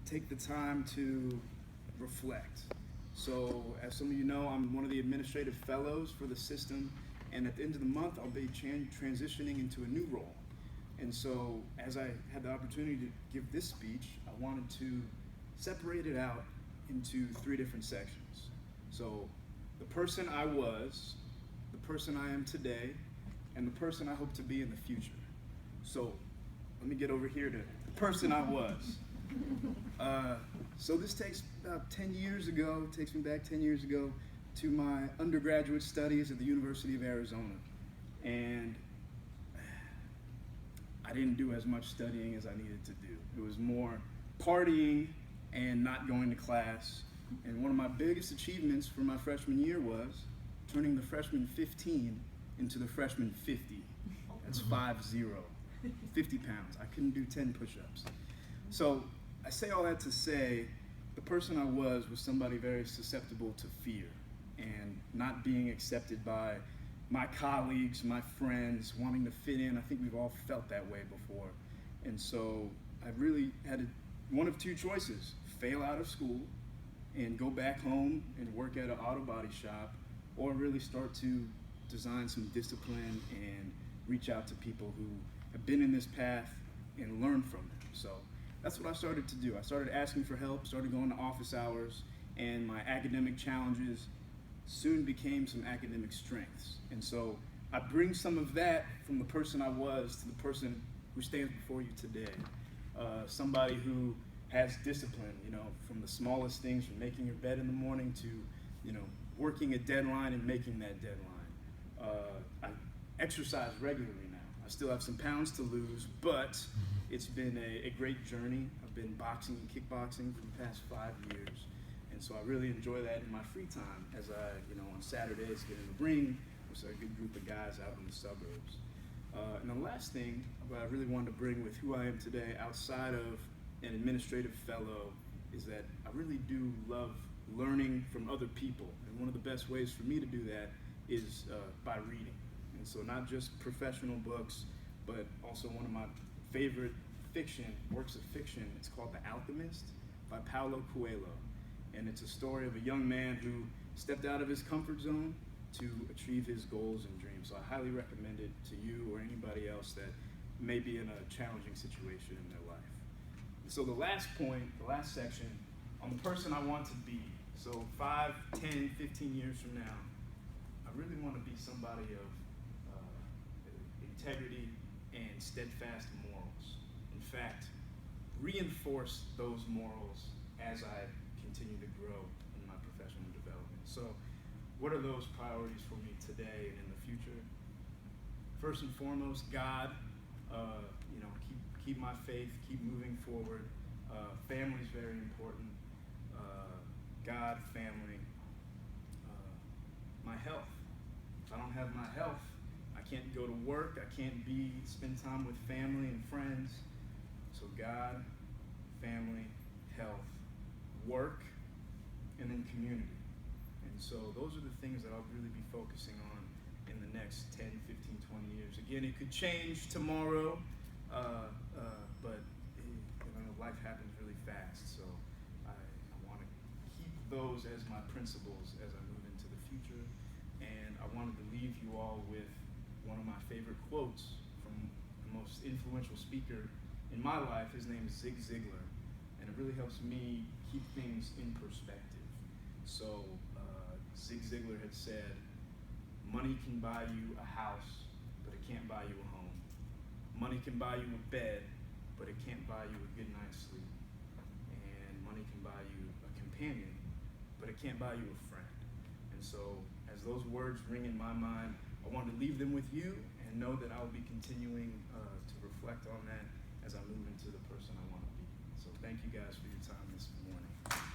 take the time to reflect. So, as some of you know, I'm one of the administrative fellows for the system, and at the end of the month, I'll be transitioning into a new role. And so, as I had the opportunity to give this speech, I wanted to separate it out into 3 different sections. So, the person I was, the person I am today, and the person I hope to be in the future. So, let me get over here to the person I was. So this takes about 10 years ago, takes me back 10 years ago to my undergraduate studies at the University of Arizona. And I didn't do as much studying as I needed to do. It was more partying and not going to class. And one of my biggest achievements for my freshman year was turning the freshman 15 into the freshman 50. That's 50, 50 pounds. I couldn't do 10 push-ups. So I say all that to say, the person I was somebody very susceptible to fear and not being accepted by my colleagues, my friends, wanting to fit in. I think we've all felt that way before. And so I really had one of 2 choices: fail out of school and go back home and work at an auto body shop, or really start to design some discipline and reach out to people who have been in this path and learn from them. So that's what I started to do. I started asking for help, started going to office hours, and my academic challenges soon became some academic strengths. And so I bring some of that from the person I was to the person who stands before you today. Somebody who has discipline, from the smallest things, from making your bed in the morning to, working a deadline and making that deadline. I exercise regularly now. I still have some pounds to lose, but it's been a great journey. I've been boxing and kickboxing for the past 5 years. And so I really enjoy that in my free time as I, on Saturdays get in the ring with a good group of guys out in the suburbs. And the last thing that I really wanted to bring with who I am today outside of an administrative fellow is that I really do love learning from other people. And one of the best ways for me to do that is by reading. And so not just professional books, but also one of my favorite works of fiction. It's called The Alchemist by Paulo Coelho. And it's a story of a young man who stepped out of his comfort zone to achieve his goals and dreams. So I highly recommend it to you or anybody else that may be in a challenging situation in their life. So the last point, the last section, on the person I want to be. So 5, 10, 15 years from now, I really want to be somebody of integrity and steadfast morals. In fact, reinforce those morals as I continue to grow in my professional development. So what are those priorities for me today and in the future? First and foremost, God, keep my faith, keep moving forward. Family is very important. God, family, my health. If I don't have my health, I can't go to work, I can't spend time with family and friends. So God, family, health, work, and then community. And so those are the things that I'll really be focusing on in the next 10, 15, 20 years. Again, it could change tomorrow, but life happens really fast. So I want to keep those as my principles as I move into the future. And I wanted to leave you all with one of my favorite quotes from the most influential speaker in my life. His name is Zig Ziglar. And it really helps me keep things in perspective. So Zig Ziglar had said, money can buy you a house, but it can't buy you a home. Money can buy you a bed, but it can't buy you a good night's sleep. And money can buy you a companion, but it can't buy you a friend. And so as those words ring in my mind, I want to leave them with you and know that I'll be continuing to reflect on that as I move into the person I want to be. So thank you guys for your time this morning.